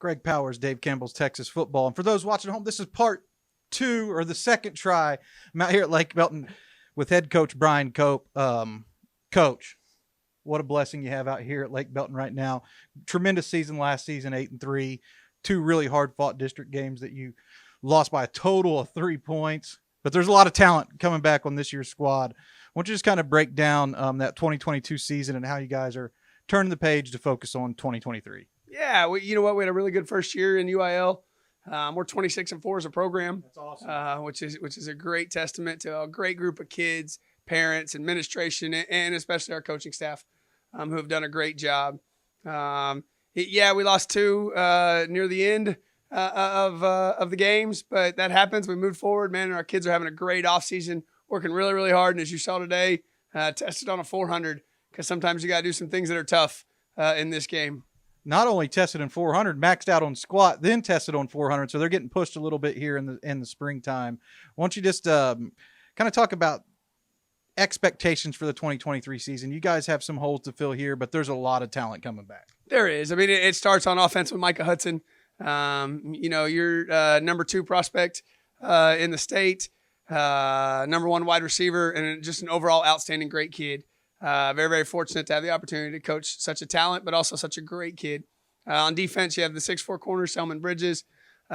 Greg Powers, Dave Campbell's Texas Football. And for those watching at home, this is part 2 or the second try. I'm out here at Lake Belton with head coach Brian Cope. Coach, what a blessing you have out here at Lake Belton right now. Tremendous season last season, 8-3. 2 really hard-fought district games that you lost by a total of 3 points. But there's a lot of talent coming back on this year's squad. Why don't you just kind of break down that 2022 season and how you guys are turning the page to focus on 2023? Yeah, you know what? We had a really good first year in UIL. We're 26-4 as a program. That's awesome. Which is a great testament to a great group of kids, parents, administration, and especially our coaching staff, who have done a great job. We lost 2 near the end of the games, but that happens. We moved forward, man, and our kids are having a great offseason, working really, really hard. And as you saw today, tested on a 400 because sometimes you got to do some things that are tough in this game. Not only tested in 400, maxed out on squat, then tested on 400. So they're getting pushed a little bit here in the springtime. Why don't you just kind of talk about expectations for the 2023 season? You guys have some holes to fill here, but there's a lot of talent coming back. There is. I mean, it starts on offense with Micah Hudson. You're number 2 prospect in the state, number 1 wide receiver, and just an overall outstanding great kid. Very, very fortunate to have the opportunity to coach such a talent, but also such a great kid. On defense, you have the 6'4" corner, Selman Bridges,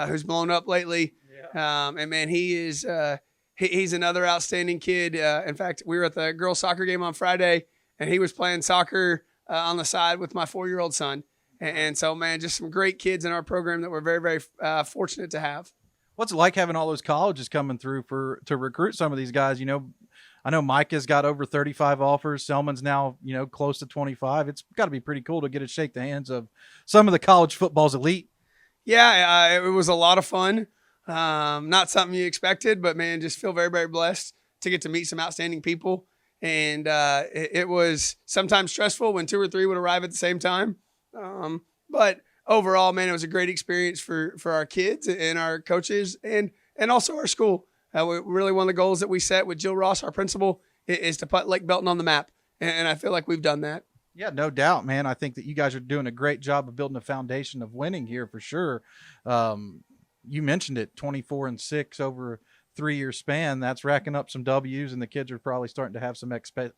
who's blown up lately. Yeah. And man, he's another outstanding kid. In fact, we were at the girls soccer game on Friday, and he was playing soccer on the side with my 4-year-old son. And so, man, just some great kids in our program that we're very, very fortunate to have. What's it like having all those colleges coming through to recruit some of these guys? You know, I know Micah's got over 35 offers. Selman's now, close to 25. It's got to be pretty cool to get to shake the hands of some of the college football's elite. Yeah, it was a lot of fun. Not something you expected, but, man, just feel very, very blessed to get to meet some outstanding people. And it was sometimes stressful when 2 or 3 would arrive at the same time. But overall, man, it was a great experience for our kids and our coaches and also our school. Really one of the goals that we set with Jill Ross, our principal, is to put Lake Belton on the map. And I feel like we've done that. Yeah, no doubt, man. I think that you guys are doing a great job of building a foundation of winning here for sure. You mentioned it, 24-6 over a 3-year span. That's racking up some W's, and the kids are probably starting to have some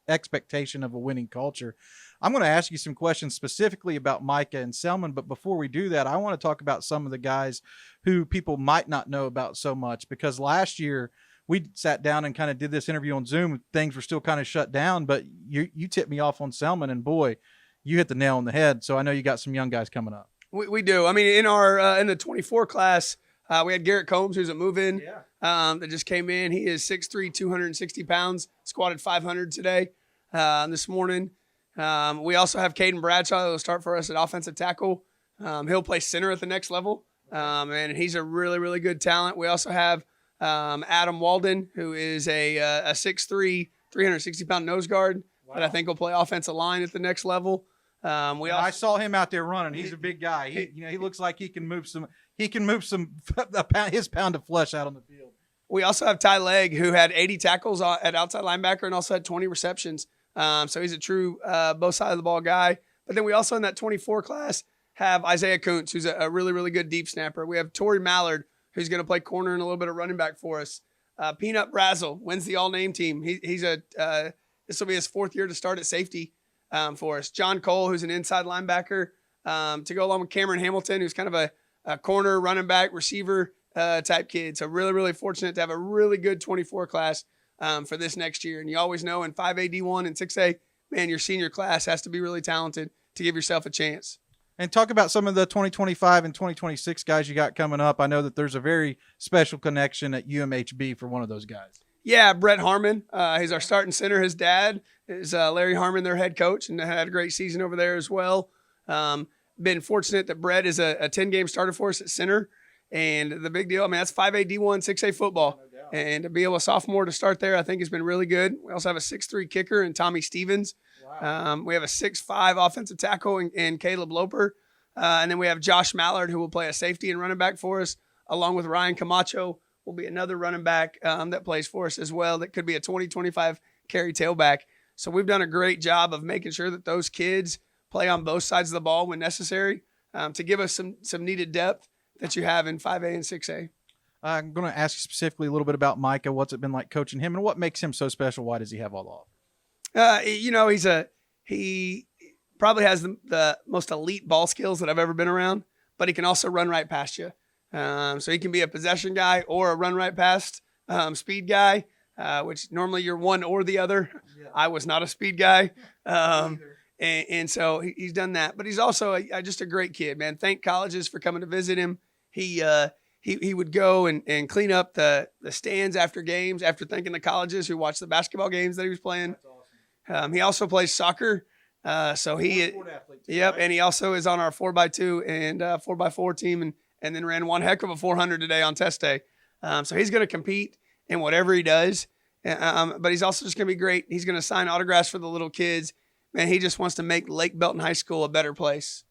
expectation of a winning culture. I'm going to ask you some questions specifically about Micah and Selman, but before we do that, I want to talk about some of the guys who people might not know about so much, because last year we sat down and kind of did this interview on Zoom. Things were still kind of shut down, but you tipped me off on Selman, and boy, you hit the nail on the head. So I know you got some young guys coming up. We do. I mean, in the 24 class, we had Garrett Combs, who's a move-in, that just came in. He is 6'3", 260 pounds, squatted 500 today, this morning. We also have Caden Bradshaw that will start for us at offensive tackle. He'll play center at the next level, and he's a really, really good talent. We also have Adam Walden, who is a 6'3", 360-pound nose guard that I think will play offensive line at the next level. I saw him out there running. He's a big guy. He looks like he can move some. He can move his pound of flesh out on the field. We also have Ty Legg, who had 80 tackles at outside linebacker and also had 20 receptions. So he's a true both sides of the ball guy. But then we also in that 24 class have Isaiah Kuntz, who's a really, really good deep snapper. We have Torrey Mallard, who's going to play corner and a little bit of running back for us. Peanut Brazel wins the all-name team. This will be his 4th year to start at safety for us. John Cole, who's an inside linebacker, to go along with Cameron Hamilton, who's kind of a corner, running back, receiver type kid. So really, really fortunate to have a really good 24 class for this next year. And you always know in 5A, D1, and 6A, man, your senior class has to be really talented to give yourself a chance. And talk about some of the 2025 and 2026 guys you got coming up. I know that there's a very special connection at UMHB for one of those guys. Yeah, Brett Harmon. He's our starting center. His dad is Larry Harmon, their head coach, and had a great season over there as well. Been fortunate that Brett is a 10-game starter for us at center. And the big deal, I mean, that's 5A, D1, 6A football. No doubt. And to be able a sophomore to start there, I think has been really good. We also have a 6'3" kicker in Tommy Stevens. Wow. We have a 6'5" offensive tackle in Caleb Loper. And then we have Josh Mallard, who will play a safety and running back for us, along with Ryan Camacho, will be another running back that plays for us as well. That could be a 20-25 carry tailback. So we've done a great job of making sure that those kids play on both sides of the ball when necessary. to give us some needed depth that you have in 5A and 6A. I'm going to ask you specifically a little bit about Micah. What's it been like coaching him, and what makes him so special? Why does he have all the offers? He probably has the most elite ball skills that I've ever been around, but he can also run right past you. So he can be a possession guy or a run right past speed guy, which normally you're one or the other. Yeah. I was not a speed guy. And so he's done that, but he's also just a great kid, man. Thank colleges for coming to visit him. He would go and clean up the stands after games, after thanking the colleges who watched the basketball games that he was playing. That's awesome. He also plays soccer. So yep. And he also is on our 4x2 and 4x4 team and then ran one heck of a 400 today on test day. So he's going to compete in whatever he does. But he's also just going to be great. He's going to sign autographs for the little kids. Man, he just wants to make Lake Belton High School a better place.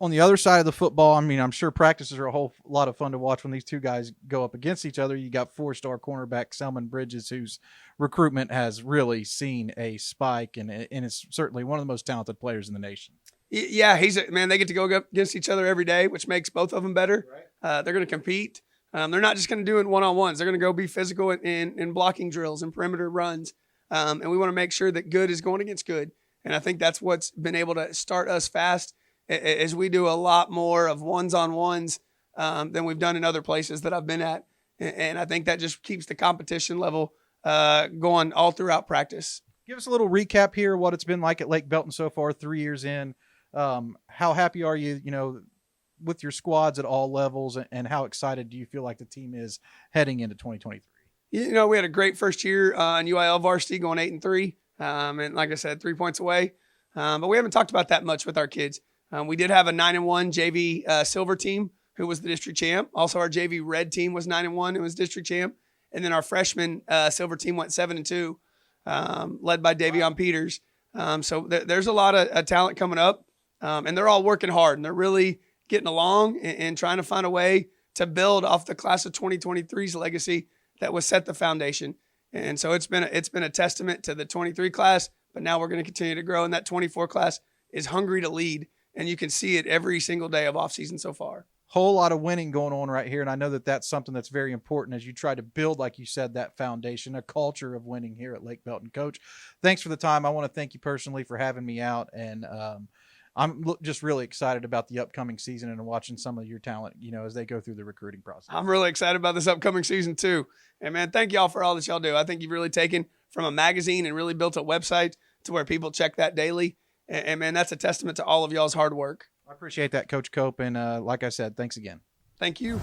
On the other side of the football, I mean, I'm sure practices are a whole lot of fun to watch when these two guys go up against each other. You got 4-star cornerback Selman Bridges, whose recruitment has really seen a spike, and is certainly one of the most talented players in the nation. Yeah, they get to go up against each other every day, which makes both of them better. Right. They're going to compete. They're not just going to do it one-on-ones. They're going to go be physical in blocking drills and perimeter runs. And we want to make sure that good is going against good. And I think that's what's been able to start us fast, as we do a lot more of ones-on-ones than we've done in other places that I've been at. And I think that just keeps the competition level going all throughout practice. Give us a little recap here, what it's been like at Lake Belton so far, 3 years in. How happy are you, with your squads at all levels, and how excited do you feel like the team is heading into 2023? We had a great first year on UIL varsity, going 8-3. And like I said, 3 points away. But we haven't talked about that much with our kids. We did have a 9-1 JV silver team who was the district champ. Also, our JV red team was 9-1 and was district champ. And then our freshman silver team went 7-2, led by Davion Peters. So there's a lot of talent coming up, and they're all working hard, and they're really getting along and trying to find a way to build off the class of 2023's legacy that was set the foundation. And so it's been a testament to the 23 class, but now we're going to continue to grow. And that 24 class is hungry to lead, and you can see it every single day of offseason so far. Whole lot of winning going on right here, and I know that that's something that's very important as you try to build, like you said, that foundation, a culture of winning here at Lake Belton. Coach, thanks for the time. I want to thank you personally for having me out, and I'm just really excited about the upcoming season and watching some of your talent, as they go through the recruiting process. I'm really excited about this upcoming season too. And man, thank y'all for all that y'all do. I think you've really taken from a magazine and really built a website to where people check that daily. And man, that's a testament to all of y'all's hard work. I appreciate that, Coach Cope. And like I said, thanks again. Thank you.